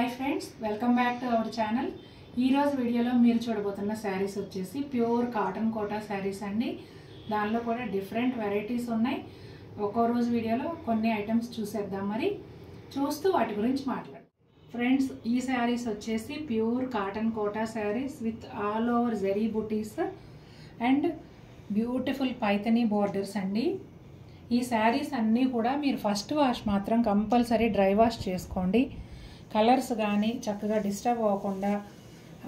Hi friends, welcome back to our channel. ఈరోజు వీడియోలో మీరు చూడబోతున్న శారీస్ వచ్చేసి ప్యూర్ కాటన్ కోటా శారీస్ అండి. దానిలో కూడా డిఫరెంట్ వెరైటీస్ ఉన్నాయి. ఒక్కో రోజు వీడియోలో కొన్ని ఐటమ్స్ చూసేద్దాం. మరి చూస్తూ వాటి గురించి మాట్లాడు. ఫ్రెండ్స్, ఈ శారీస్ వచ్చేసి pure cotton Kota saris with all over zari butis and beautiful Paithani borders అండి. ఈ శారీస్ అన్నీ కూడా మీరు ఫస్ట్ వాష్ మాత్రం కంపల్సరీ డ్రై వాష్ చేసుకోండి. కలర్స్ కానీ చక్కగా డిస్టర్బ్ అవ్వకుండా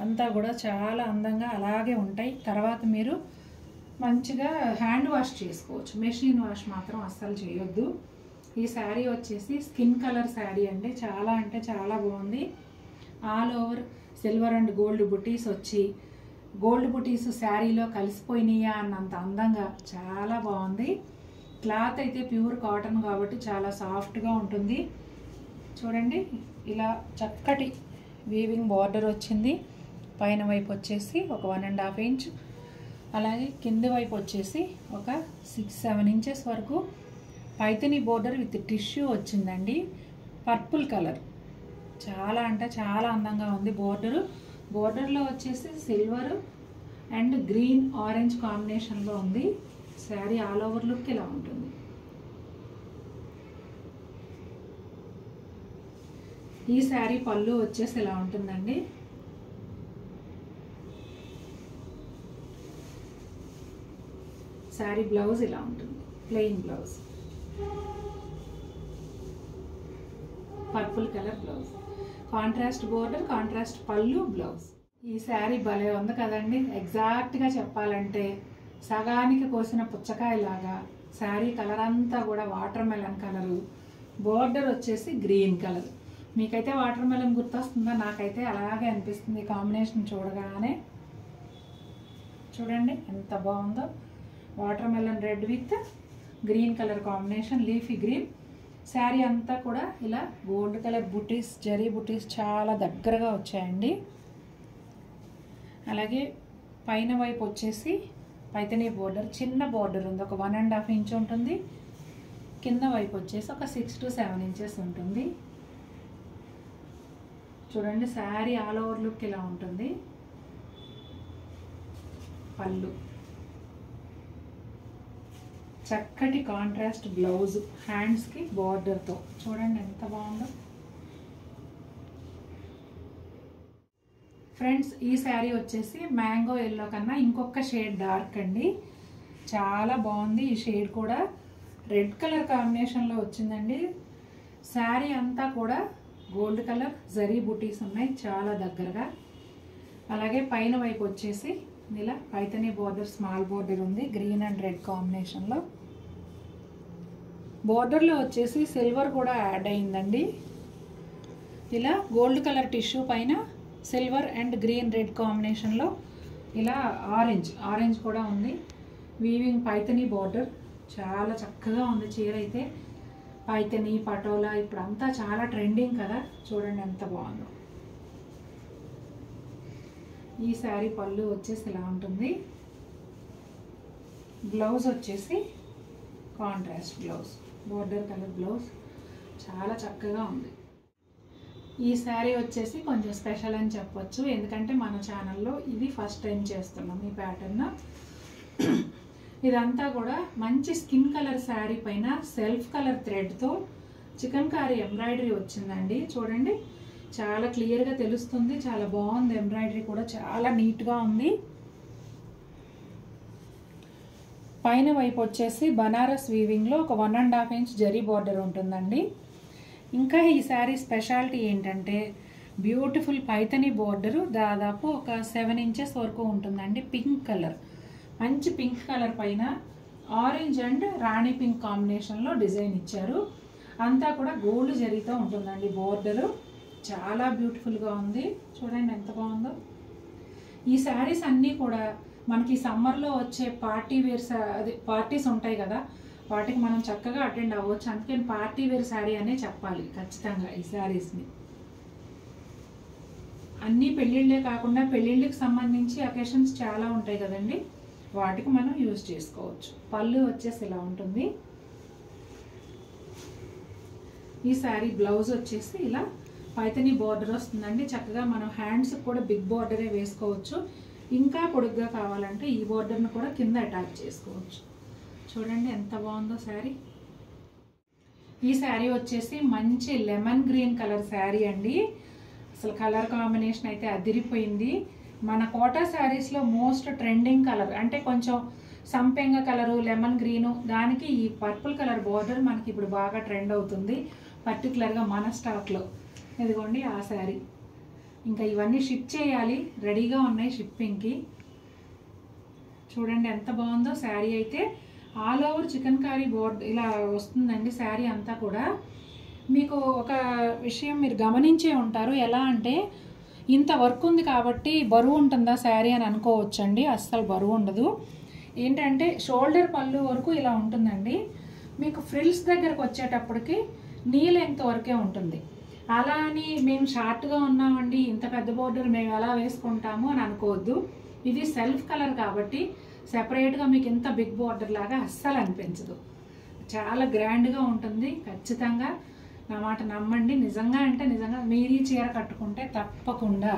అంతా కూడా చాలా అందంగా అలాగే ఉంటాయి. తర్వాత మీరు మంచిగా హ్యాండ్ వాష్ చేసుకోవచ్చు. మెషిన్ వాష్ మాత్రం అస్సలు చేయొద్దు. ఈ శారీ వచ్చేసి స్కిన్ కలర్ శారీ అండి. చాలా అంటే చాలా బాగుంది. All over silver and gold బుటీస్ వచ్చి గోల్డ్ బుటీస్ శారీలో కలిసిపోయినాయా అన్నంత అందంగా చాలా బాగుంది. క్లాత్ అయితే ప్యూర్ కాటన్ కాబట్టి చాలా సాఫ్ట్గా ఉంటుంది. చూడండి, ఇలా చక్కటి వీవింగ్ బార్డర్ వచ్చింది. పైన వైపు వచ్చేసి ఒక 1.5 ఇంచ్, అలాగే కింది వైపు వచ్చేసి ఒక 6-7 ఇంచెస్ వరకు పైథనీ బోర్డర్ విత్ టిష్యూ వచ్చిందండి. పర్పుల్ కలర్ చాలా అంటే చాలా అందంగా ఉంది. బోర్డర్లో వచ్చేసి సిల్వర్ అండ్ గ్రీన్ ఆరెంజ్ కాంబినేషన్లో ఉంది. శారీ ఆల్ ఓవర్ లుక్ ఇలా ఉంటుంది. ఈ శారీ పళ్ళు వచ్చేసి ఇలా ఉంటుందండి. శారీ బ్లౌజ్ ఇలా ఉంటుంది, plain blouse, purple colour blouse, contrast border, contrast పళ్ళు, బ్లౌజ్. ఈ శారీ భలే ఉంది కదండి. ఎగ్జాక్ట్గా చెప్పాలంటే సగానికి కోసిన పుచ్చకాయలాగా శారీ కలర్ అంతా కూడా వాటర్ మెలన్ కలరు, బోర్డర్ వచ్చేసి గ్రీన్ కలర్. మీకైతే వాటర్ మెలన్ గుర్తొస్తుందా? నాకైతే అలాగే అనిపిస్తుంది కాంబినేషన్ చూడగానే. చూడండి ఎంత బాగుందో. Water melon red with green colour combination, leafy green. Sari అంతా కూడా ఇలా గోల్డ్ కలర్ బుటీస్, జరీ బుటీస్ చాలా దగ్గరగా వచ్చాయండి. అలాగే పైన వైపు వచ్చేసి పైథనీ బోర్డర్, చిన్న బోర్డర్ ఉంది, ఒక 1.5 ఇంచ్ ఉంటుంది. కింద వైపు వచ్చేసి ఒక 6-7 ఇంచెస్ ఉంటుంది. చూడండి, శారీ ఆల్ ఓవర్ లుక్ ఇలా ఉంటుంది. పళ్ళు, చక్కటి కాంట్రాస్ట్ బ్లౌజ్, హ్యాండ్స్కి బార్డర్తో. చూడండి ఎంత బాగుందో. ఫ్రెండ్స్, ఈ శారీ వచ్చేసి మ్యాంగో ఎల్లో కన్నా ఇంకొక షేడ్ డార్క్ అండి. చాలా బాగుంది. ఈ షేడ్ కూడా రెడ్ కలర్ కాంబినేషన్లో వచ్చిందండి. శారీ అంతా కూడా గోల్డ్ కలర్ జరీ బుటీస్ ఉన్నాయి చాలా దగ్గరగా. అలాగే పైన వైపు వచ్చేసి ఇలా పైథనీ బోర్డర్, స్మాల్ బోర్డర్ ఉంది గ్రీన్ అండ్ రెడ్ కాంబినేషన్లో. బోర్డర్లో వచ్చేసి సిల్వర్ కూడా యాడ్ అయిందండి. ఇలా గోల్డ్ కలర్ టిష్యూ పైన సిల్వర్ అండ్ గ్రీన్ రెడ్ కాంబినేషన్లో ఇలా ఆరెంజ్ కూడా ఉంది. వీవింగ్ పైథనీ బోర్డర్ చాలా చక్కగా ఉంది. చీర అయితే పైథనీ, పటోలా ఇప్పుడంతా చాలా ట్రెండింగ్ కదా. చూడండి ఎంత బాగుందో. ఈ శారీ పళ్ళు వచ్చేసి ఇలా ఉంటుంది. బ్లౌజ్ వచ్చేసి contrast blouse, border colour blouse, చాలా చక్కగా ఉంది. ఈ శారీ వచ్చేసి కొంచెం స్పెషల్ అని చెప్పొచ్చు, ఎందుకంటే మన ఛానల్లో ఇది ఫస్ట్ టైం చేస్తున్నాం ఈ ప్యాటర్న్. ఇదంతా కూడా మంచి స్కిన్ కలర్ శారీ పైన సెల్ఫ్ కలర్ థ్రెడ్తో చికన్కారీ ఎంబ్రాయిడరీ వచ్చిందండి. చూడండి, చాలా క్లియర్గా తెలుస్తుంది. చాలా బాగుంది. ఎంబ్రాయిడరీ కూడా చాలా నీట్గా ఉంది. పైన వైపు వచ్చేసి బనారస్ వీవింగ్లో ఒక 1.5 ఇంచ్ జరీ బార్డర్ ఉంటుందండి. ఇంకా ఈ శారీ స్పెషాలిటీ ఏంటంటే బ్యూటిఫుల్ పైథనీ బోర్డరు దాదాపు ఒక 7 ఇంచెస్ వరకు ఉంటుందండి. పింక్ కలర్, మంచి పింక్ కలర్ పైన ఆరెంజ్ అండ్ రాణి పింక్ కాంబినేషన్లో డిజైన్ ఇచ్చారు. అంతా కూడా గోల్డ్ జరీతో ఉంటుందండి బోర్డరు. చాలా బ్యూటిఫుల్గా ఉంది. చూడండి ఎంత బాగుందో. ఈ శారీస్ అన్నీ కూడా మనకి సమ్మర్లో వచ్చే పార్టీస్ ఉంటాయి కదా, వాటికి మనం చక్కగా అటెండ్ అవ్వచ్చు. అందుకని పార్టీ వేర్ శారీ అనే చెప్పాలి ఖచ్చితంగా ఈ శారీస్ని. అన్నీ పెళ్ళిళ్ళే కాకుండా పెళ్ళిళ్ళకి సంబంధించి అకేషన్స్ చాలా ఉంటాయి కదండి, వాటికి మనం యూజ్ చేసుకోవచ్చు. పళ్ళు వచ్చేసి ఇలా ఉంటుంది. ఈ శారీ బ్లౌజ్ వచ్చేసి ఇలా పైతని బోర్డర్ వస్తుందండి. చక్కగా మనం హ్యాండ్స్ కూడా బిగ్ బోర్డరే వేసుకోవచ్చు. ఇంకా పొడుగ్గా కావాలంటే ఈ బోర్డర్ను కూడా కింద అటాచ్ చేసుకోవచ్చు. చూడండి ఎంత బాగుందో శారీ. ఈ శారీ వచ్చేసి మంచి లెమన్ గ్రీన్ కలర్ శారీ అండి. అసలు కలర్ కాంబినేషన్ అయితే అదిరిపోయింది. మన కోటా శారీస్లో మోస్ట్ ట్రెండింగ్ కలర్ అంటే కొంచెం సంపెంగ కలరు, లెమన్ గ్రీను, దానికి ఈ పర్పుల్ కలర్ బోర్డర్ మనకి ఇప్పుడు బాగా ట్రెండ్ అవుతుంది, పర్టికులర్గా మన స్టాక్లో. ఇదిగోండి ఆ శారీ. ఇంకా ఇవన్నీ షిప్ చేయాలి, రెడీగా ఉన్నాయి షిప్పింగ్కి. చూడండి ఎంత బాగుందో శారీ అయితే. ఆల్ ఓవర్ చికన్కారీ బోర్డర్ ఇలా వస్తుందండి శారీ అంతా కూడా. మీకు ఒక విషయం మీరు గమనించే ఉంటారు, ఎలా అంటే ఇంత వర్క్ ఉంది కాబట్టి బరువు ఉంటుందా శారీ అని అనుకోవచ్చండి. అస్సలు బరువు ఉండదు. ఏంటంటే షోల్డర్ పళ్ళు వరకు ఇలా ఉంటుందండి. మీకు ఫ్రిల్స్ దగ్గరకు వచ్చేటప్పటికి నీ లెంగ్త్ వరకే ఉంటుంది. అలా అని మేము షార్ట్గా ఉన్నామండి, ఇంత పెద్ద బోర్డర్ మేము ఎలా వేసుకుంటాము అని అనుకోవద్దు. ఇది సెల్ఫ్ కలర్ కాబట్టి సెపరేట్గా మీకు ఇంత బిగ్ బోర్డర్ లాగా అస్సలు అనిపించదు. చాలా గ్రాండ్గా ఉంటుంది. ఖచ్చితంగా నా మాట నమ్మండి. నిజంగా అంటే నిజంగా మీరు ఈ చీర కట్టుకుంటే తప్పకుండా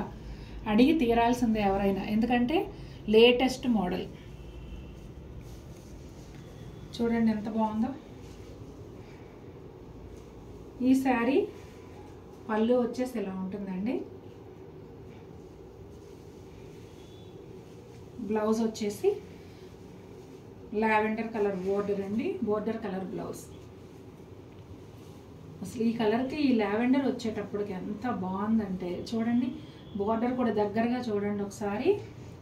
అడిగి తీరాల్సిందే ఎవరైనా, ఎందుకంటే లేటెస్ట్ మోడల్. చూడండి ఎంత బాగుందో. ఈ శారీ పళ్ళు వచ్చేసి ఇలా ఉంటుందండి. బ్లౌజ్ వచ్చేసి లావెండర్ కలర్ బోర్డర్ అండి, బోర్డర్ కలర్ బ్లౌజ్. అసలు ఈ కలర్కి ఈ లావెండర్ వచ్చేటప్పటికి ఎంత బాగుందంటే చూడండి. బోర్డర్ కూడా దగ్గరగా చూడండి ఒకసారి.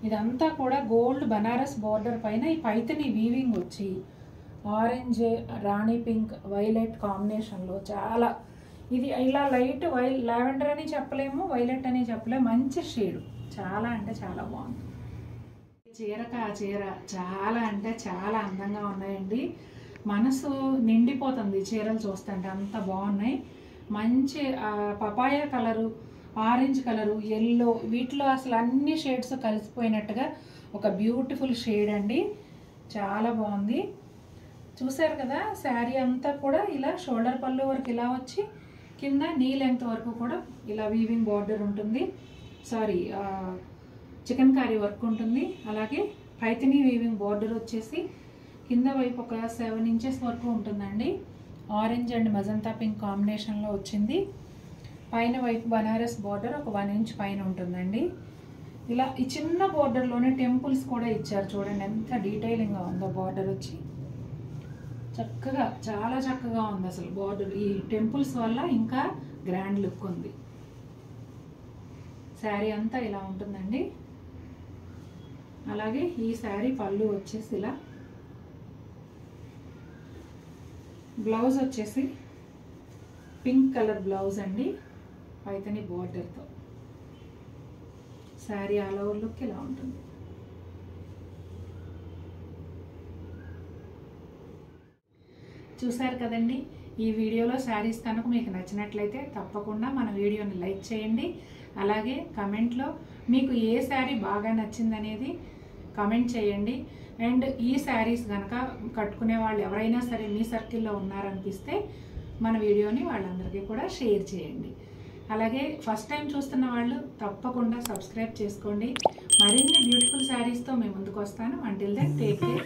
ఇదంతా కూడా గోల్డ్ బనారస్ బోర్డర్ పైన ఈ పైతని వీవింగ్ వచ్చి ఆరెంజ్, రాణి పింక్, వైలెట్ కాంబినేషన్లో చాలా, ఇది ఇలా లైట్ లావెండర్ అని చెప్పలేము, వైలెట్ అని చెప్పలేము, మంచి షేడ్. చాలా అంటే చాలా బాగుంది. చీరకు ఆ చీర చాలా అంటే చాలా అందంగా ఉన్నాయండి. మనసు నిండిపోతుంది చీరలు చూస్తుంటే, అంత బాగున్నాయి. మంచి papaya colour, orange colour, yellow, వీటిలో అసలు అన్ని షేడ్స్ కలిసిపోయినట్టుగా ఒక బ్యూటిఫుల్ షేడ్ అండి. చాలా బాగుంది. చూసారు కదా, శారీ అంతా కూడా ఇలా షోల్డర్ పళ్ళు వరకు ఇలా వచ్చి కింద నీ లెంగ్త్ వరకు కూడా ఇలా వీవింగ్ బార్డర్ ఉంటుంది. సారీ, చికన్కారీ వర్క్ ఉంటుంది. అలాగే పైతని వీవింగ్ బార్డర్ వచ్చేసి కింద వైపు ఒక 7 ఇంచెస్ వరకు ఉంటుందండి. ఆరెంజ్ అండ్ మజంతా పింక్ కాంబినేషన్లో వచ్చింది. పైన వైపు బనారస్ బార్డర్ ఒక 1 ఇంచ్ పైన ఉంటుందండి. ఇలా ఈ చిన్న బార్డర్లోనే టెంపుల్స్ కూడా ఇచ్చారు. చూడండి ఎంత డీటెయిలింగ్గా ఉందో బార్డర్ వచ్చి. చక్కగా చాలా చక్కగా ఉంది అసలు బార్డర్. ఈ టెంపుల్స్ వల్ల ఇంకా గ్రాండ్ లుక్ ఉంది. శారీ అంతా ఇలా ఉంటుందండి. అలాగే ఈ శారీ పళ్ళు వచ్చేసి ఇలా, బ్లౌజ్ వచ్చేసి పింక్ కలర్ బ్లౌజ్ అండి, పైతని బార్డర్తో. శారీ ఆల్ ఓవర్ లుక్ ఇలా ఉంటుంది. చూసారు కదండి. ఈ వీడియోలో శారీస్ కనుక మీకు నచ్చినట్లయితే తప్పకుండా మన వీడియోని లైక్ చేయండి. అలాగే కమెంట్లో మీకు ఏ శారీ బాగా నచ్చిందనేది కమెంట్ చేయండి. అండ్ ఈ శారీస్ కనుక కట్టుకునే వాళ్ళు ఎవరైనా సరే మీ సర్కిల్లో ఉన్నారనిపిస్తే మన వీడియోని వాళ్ళందరికీ కూడా షేర్ చేయండి. అలాగే ఫస్ట్ టైం చూస్తున్న వాళ్ళు తప్పకుండా సబ్స్క్రైబ్ చేసుకోండి. మరిన్ని బ్యూటిఫుల్ శారీస్తో మేము ముందుకు వస్తాను. Until then take care.